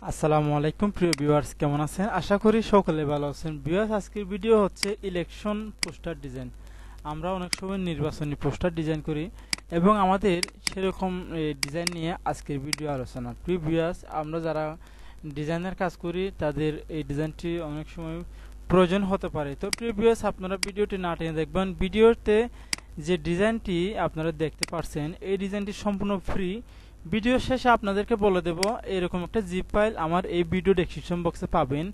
আসসালামু আলাইকুম প্রিয় ভিউয়ার্স, কেমন আছেন? আশা করি সকলে ভালো আছেন। ভিউয়ার্স, আজকের ভিডিও হচ্ছে ইলেকশন পোস্টার ডিজাইন। আমরা অনেক সময় নির্বাচনী পোস্টার ডিজাইন করি এবং আমাদের সেরকম ডিজাইন নিয়ে আজকের ভিডিও আলোচনা। প্রিয় ভিউয়ার্স, আমরা যারা ডিজাইনের কাজ করি তাদের এই ডিজাইনটি অনেক সময় প্রয়োজন হতে পারে। তো প্রিয় ভিউয়ার্স, আপনারা ভিডিওটি না টেনে দেখবেন। ভিডিওতে যে ডিজাইনটি আপনারা দেখতে পাচ্ছেন এই ডিজাইনটি সম্পূর্ণ ফ্রি। ভিডিও শেষে আপনাদেরকে বলে দেব এরকম একটা জিপ ফাইল আমার এই ভিডিও ডেসক্রিপশন বক্সে পাবেন।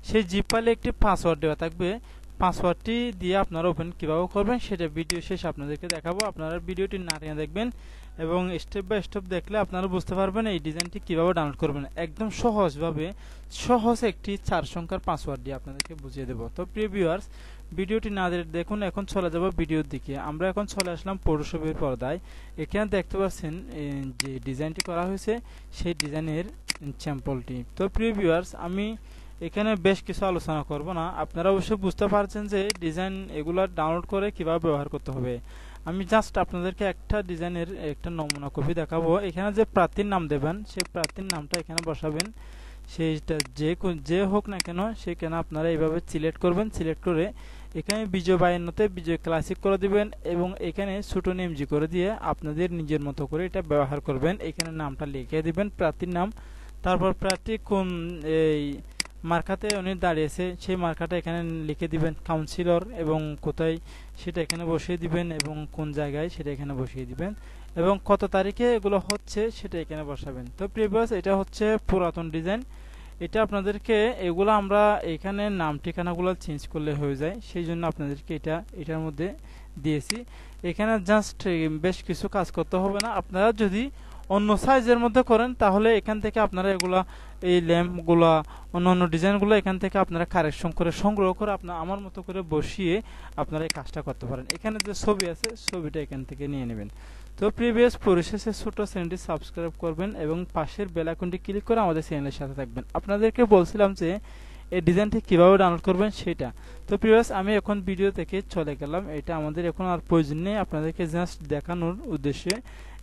সেই জিপ ফাইলে একটি পাসওয়ার্ড দেওয়া থাকবে। পাসওয়ার্ডটি দিয়ে আপনারা ওপেন কীভাবে করবেন সেটা ভিডিও শেষে আপনাদেরকে দেখাবো। আপনারা ভিডিওটি না টেনে দেখবেন এবং স্টেপ বাই স্টেপ দেখলে আপনারা বুঝতে পারবেন এই ডিজাইনটি কীভাবে ডাউনলোড করবেন। একদম সহজভাবে সহজ একটি 4 সংখ্যার পাসওয়ার্ড দিয়ে আপনাদেরকে বুঝিয়ে দেবো। তো প্রিয় ভিউয়ার্স, ভিডিওটি না দেখুন, এখন চলে যাব ভিডিওর দিকে। আমরা এখন চলে আসলাম ফটোশপের পর্দায়। এখানে দেখতে পাচ্ছেন যে ডিজাইনটি করা হয়েছে সেই ডিজাইনের স্যাম্পলটি। তো প্রিয় ভিউয়ার্স, আমি এখানে বেশ কিছু আলোচনা করব না। আপনারা অবশ্যই বুঝতে পারছেন যে ডিজাইন এগুলা ডাউনলোড করে কিভাবে ব্যবহার করতে হবে। আমি জাস্ট আপনাদেরকে একটা ডিজাইনের একটা নমুনা কপি দেখাবো। এখানে যে প্রার্থীর নাম দেবেন সেই প্রার্থীর নামটা এখানে বসাবেন। সেইটা যে হোক না কেন সেখানে আপনারা এইভাবে সিলেক্ট করবেন। সিলেক্ট করে এখানে বিজয় বায়ান্নতে বিজয় ক্লাসিক করে দিবেন এবং এখানে ছোট নেমজি করে দিয়ে আপনাদের নিজের মতো করে এটা ব্যবহার করবেন। এখানে নামটা লিখে দিবেন, প্রার্থীর নাম। তারপর প্রার্থী কোন এই মার্কাতে উনি দাঁড়িয়েছে সেই মার্কাটা এখানে লিখে দিবেন, কাউন্সিলর এবং কোথায় সেটা এখানে বসিয়ে দিবেন এবং কোন জায়গায় সেটা এখানে বসিয়ে দিবেন এবং কত তারিখে এগুলো হচ্ছে সেটা এখানে বসাবেন। তো প্রিভিয়াস, এটা হচ্ছে পুরাতন ডিজাইন। এটা আপনাদেরকে এগুলো আমরা এখানে নাম ঠিকানাগুলো চেঞ্জ করলে হয়ে যায়, সেই জন্য আপনাদেরকে এটার মধ্যে দিয়েছি। এখানে জাস্ট বেশ কিছু কাজ করতে হবে না। আপনারা যদি অন্য সাইজের মধ্যে করেন তাহলে এখান থেকে আপনারা এগুলা এই ল্যাম্পগুলা অন্য ডিজাইনগুলো এখান থেকে আপনারা কারেকশন করে সংগ্রহ করে আপনার আমার মতো করে বসিয়ে আপনারা এই কাজটা করতে পারেন। এখানে যে ছবি আছে ছবিটা এখান থেকে নিয়ে নেবেন। তো প্রিভিয়াস পরিশেষে ছোট চ্যানেলটি সাবস্ক্রাইব করবেন এবং পাশের বেল আইকনটি ক্লিক করে আমাদের চ্যানেলের সাথে থাকবেন। আপনাদেরকে বলছিলাম যে এই ডিজাইনটি কীভাবে ডাউনলোড করবেন সেটা। তো প্রিভিয়াস, আমি এখন ভিডিও থেকে চলে গেলাম। এটা আমাদের এখন আর প্রয়োজন নেই, আপনাদেরকে জাস্ট দেখানোর উদ্দেশ্যে।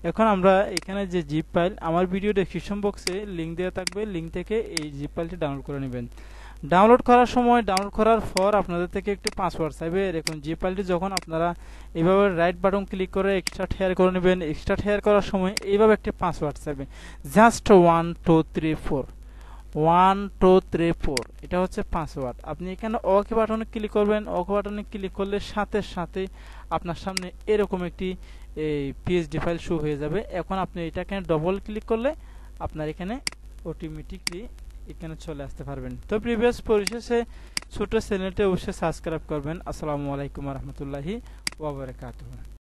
এখন আমরা এখানে যে জিপ ফাইল আমার ভিডিও ডেসক্রিপশন বক্সে লিঙ্ক দেওয়া থাকবে, লিঙ্ক থেকে এই জিপ ফাইলটি ডাউনলোড করে নেবেন। ডাউনলোড করার সময় ডাউনলোড করার পর আপনাদের থেকে একটি পাসওয়ার্ড চাইবে। এরকম জিপ ফাইলটি যখন আপনারা এইভাবে রাইট বাটন ক্লিক করে এক্সট্রাক্ট হেয়ার করে নেবেন, এক্সট্রাক্ট হেয়ার করার সময় এইভাবে একটি পাসওয়ার্ড চাইবে, জাস্ট 1234 1234। এটা হচ্ছে পাসওয়ার্ড। আপনি এখানে ওকে বাটনে ক্লিক করবেন। ওকে বাটনে ক্লিক করলে সাথে সাথে আপনার সামনে এরকম একটি এই পিএইচডি ফাইল শো হয়ে যাবে। এখন আপনি এটাকে ডবল ক্লিক করলে আপনার এখানে অটোমেটিকলি এখানে চলে আসতে পারবেন। তো প্রিভিয়াস পরিশেষে ছোট চ্যানেলটি অবশ্যই সাবস্ক্রাইব করবেন। আসসালামু আলাইকুম রহমতুল্লাহি ওয়া বারাকাতুহু।